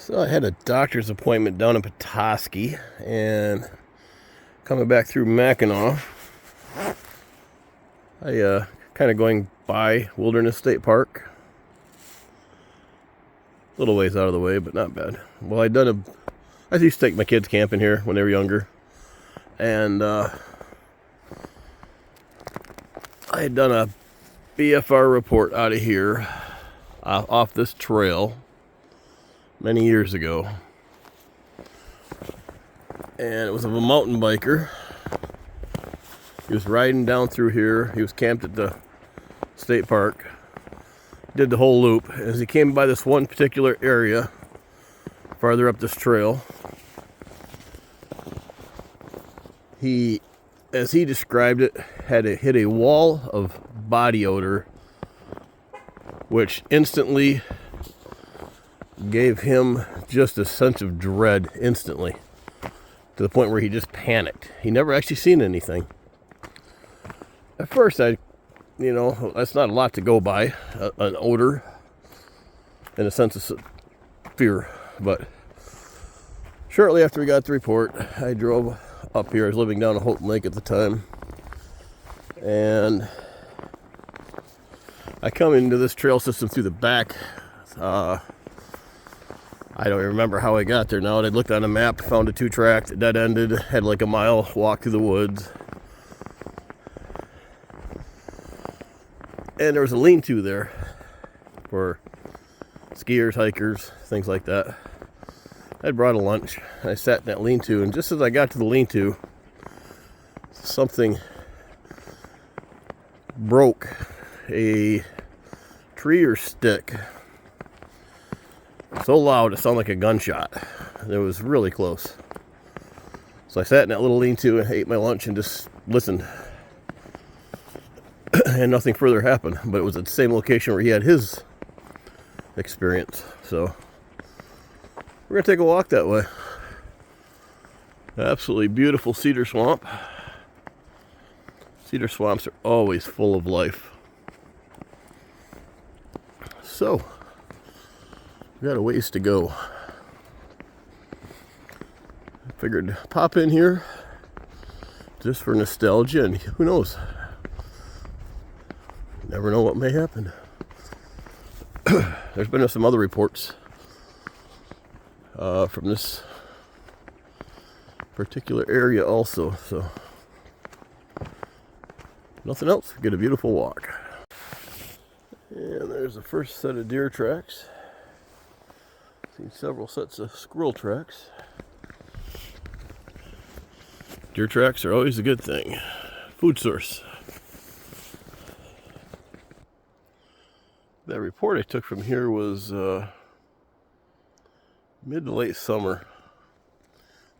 So I had a doctor's appointment down in Petoskey, and coming back through Mackinac, I kind of going by Wilderness State Park. A little ways out of the way, but not bad. Well, I used to take my kids camping here when they were younger, and I had done a BFR report out of here, off this trail, many years ago. And it was of a mountain biker. He was riding down through here. He was camped at the state park. Did the whole loop. As he came by this one particular area, farther up this trail, he, as he described it, had hit a wall of body odor, which instantly gave him just a sense of dread instantly, to the point where he just panicked. He never actually seen anything. At first, that's not a lot to go by, an odor and a sense of fear. But shortly after we got the report, I drove up here. I was living down at Houghton Lake at the time, and I come into this trail system through the back. I don't even remember how I got there now. I looked on a map, found a 2-track that dead-ended, had like a mile walk through the woods. And there was a lean-to there for skiers, hikers, things like that. I brought a lunch. I sat in that lean-to, and just as I got to the lean-to, something broke. A tree or stick. So loud it sounded like a gunshot. It was really close. So I sat in that little lean-to and ate my lunch and just listened. And nothing further happened, but it was at the same location where he had his experience. So we're gonna take a walk that way. Absolutely beautiful cedar swamp. Cedar swamps are always full of life. So we got a ways to go. I figured pop in here just for nostalgia, and who knows? Never know what may happen. There's been some other reports from this particular area also, so nothing else. Get a beautiful walk. And there's the first set of deer tracks. Seen several sets of squirrel tracks. Deer tracks are always a good thing. Food source. That report I took from here was mid to late summer.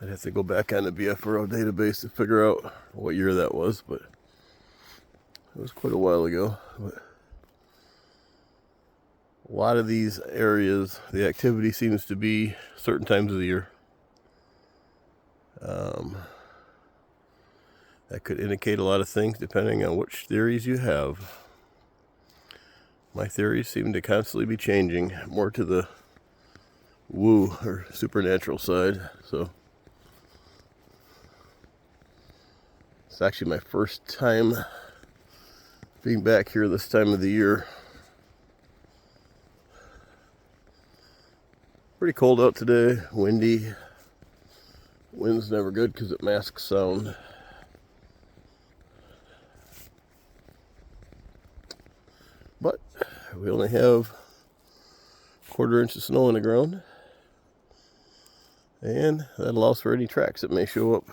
I'd have to go back on the BFRO database to figure out what year that was, but it was quite a while ago. But a lot of these areas, the activity seems to be certain times of the year. That could indicate a lot of things depending on which theories you have. My theories seem to constantly be changing, more to the woo or supernatural side. So it's actually my first time being back here this time of the year. Pretty cold out today, windy. Wind's never good because it masks sound. But we only have a 1/4 inch of snow on the ground, and that allows for any tracks that may show up.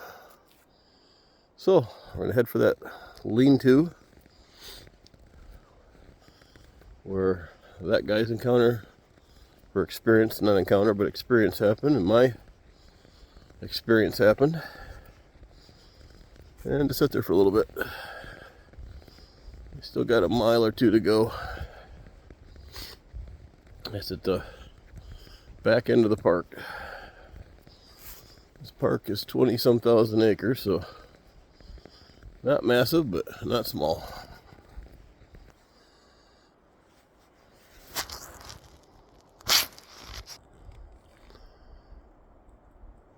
So we're going to head for that lean-to where that guy's encounter, or experience, not encounter, but experience happened, and my experience happened. And to sit there for a little bit. We still got a mile or two to go. It's at the back end of the park. This park is 20-some thousand acres, so not massive, but not small.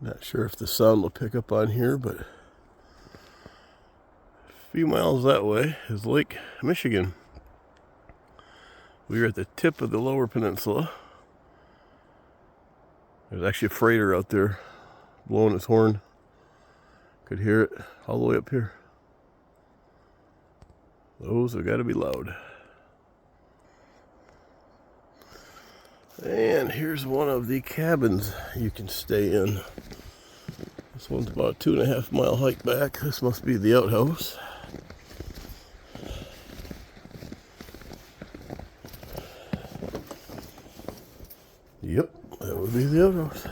Not sure if the sound will pick up on here, but a few miles that way is Lake Michigan. We are at the tip of the lower peninsula. There's actually a freighter out there blowing its horn. Could hear it all the way up here. Those have got to be loud. And here's one of the cabins you can stay in. This one's about a 2.5 mile hike back. This must be the outhouse. Yep, that would be the outhouse.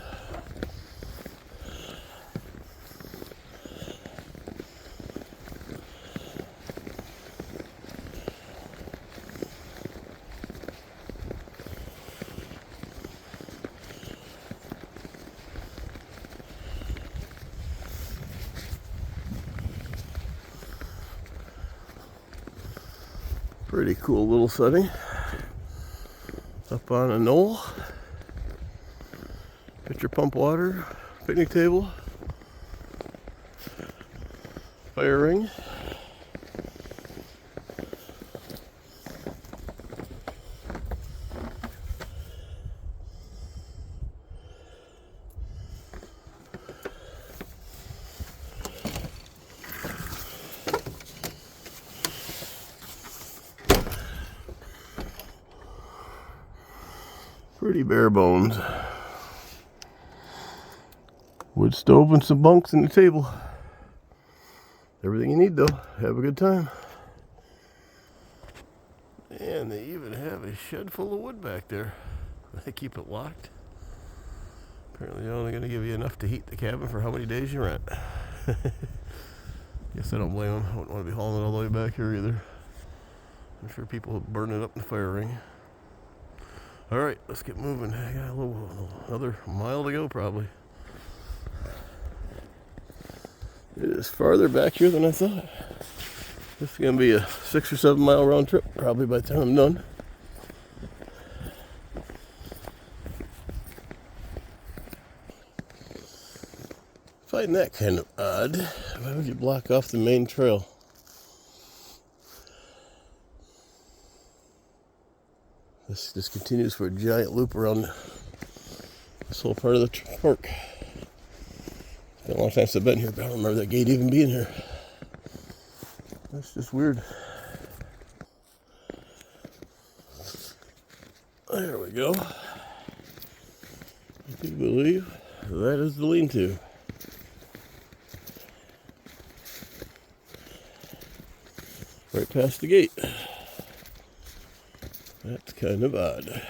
Pretty cool little setting. Up on a knoll. Pitcher pump water, picnic table, fire ring. Pretty bare bones. Wood stove and some bunks and a table. Everything you need though. Have a good time. And they even have a shed full of wood back there. They keep it locked. Apparently they're only going to give you enough to heat the cabin for how many days you rent. Guess I don't blame them. I wouldn't want to be hauling it all the way back here either. I'm sure people will burn it up in the fire ring. Alright, let's get moving. I got another mile to go probably. It is farther back here than I thought. This is going to be a 6 or 7 mile round trip probably by the time I'm done. Find that kind of odd. Why would you block off the main trail? This just continues for a giant loop around this whole part of the park. It's been a long time since I've been here, but I don't remember that gate even being here. That's just weird. There we go. I do believe that is the lean-to. Right past the gate. That's kind of odd.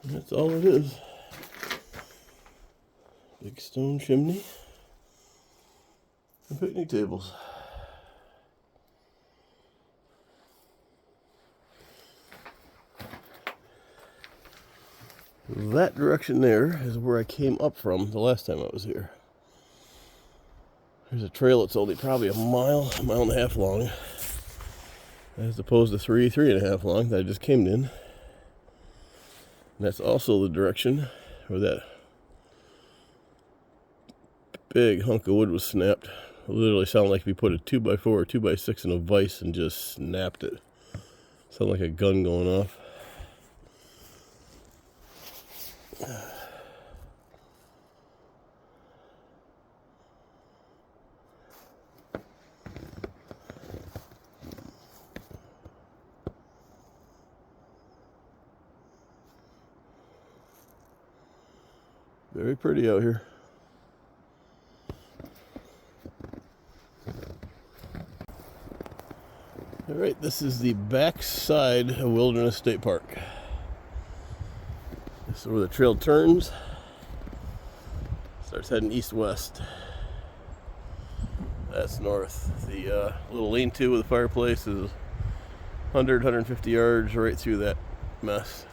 That's all it is. Big stone chimney and picnic tables. That direction there is where I came up from the last time I was here. There's a trail that's only probably a mile and a half long, as opposed to 3.5 long that I just came in. And that's also the direction where that big hunk of wood was snapped. It literally sounded like if you put a 2x4 or 2x6 in a vise and just snapped it. Sounded like a gun going off. Very pretty out here. All right, this is the back side of Wilderness State Park. This is where the trail turns. Starts heading east-west. That's north. The little lean-to with the fireplace is 150 yards right through that mess.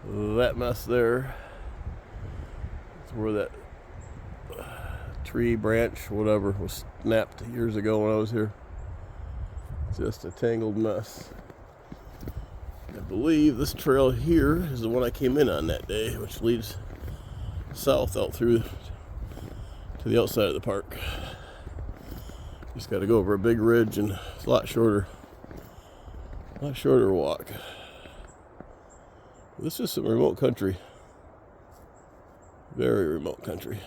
That mess there is where that tree branch, whatever, was snapped years ago when I was here. Just a tangled mess. I believe this trail here is the one I came in on that day, which leads south out through to the outside of the park. Just got to go over a big ridge, and it's a lot shorter walk. This is some remote country, very remote country.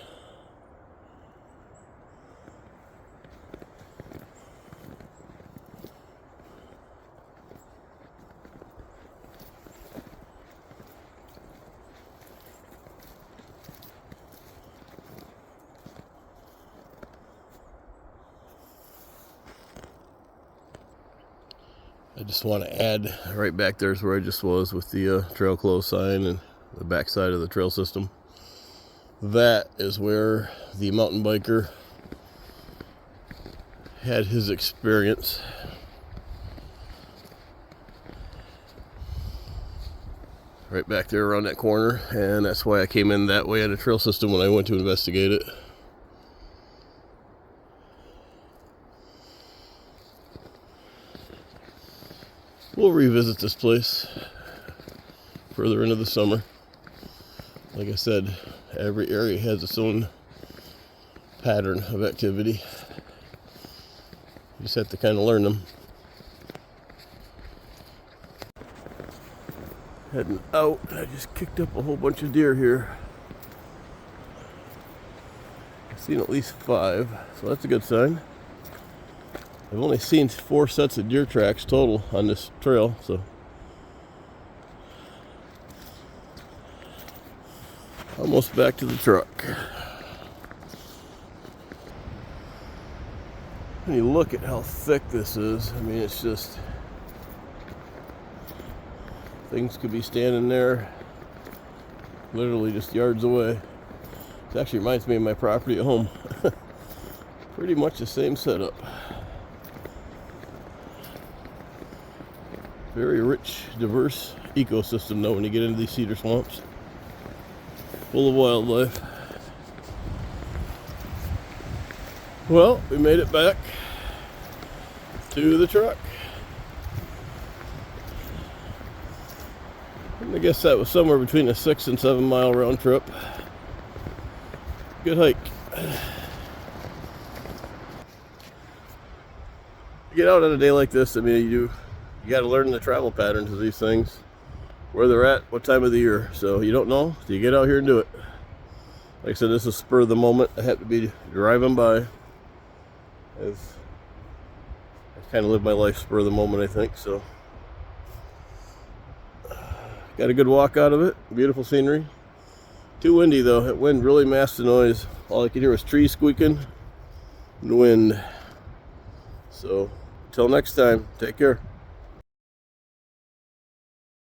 I just want to add, right back there's where I just was with the trail closed sign and the backside of the trail system. That is where the mountain biker had his experience. Right back there around that corner, and that's why I came in that way on the trail system when I went to investigate it. We'll revisit this place further into the summer. Like I said, every area has its own pattern of activity. You just have to kind of learn them. Heading out, I just kicked up a whole bunch of deer here. I've seen at least 5, so that's a good sign. I've only seen 4 sets of deer tracks total on this trail, so almost back to the truck. When you look at how thick this is, I mean, it's just, things could be standing there literally just yards away. It actually reminds me of my property at home. Pretty much the same setup. Very rich, diverse ecosystem though when you get into these cedar swamps. Full of wildlife. Well, we made it back to the truck. I guess that was somewhere between a 6 and 7 mile round trip. Good hike. You get out on a day like this, I mean, you got to learn the travel patterns of these things, where they're at, what time of the year. So you don't know, so you get out here and do it. Like I said, this is spur of the moment. I have to be driving by. As I kind of live my life spur of the moment, I think. So got a good walk out of it. Beautiful scenery. Too windy though. That wind really masked the noise. All I could hear was trees squeaking and wind. So until next time, take care.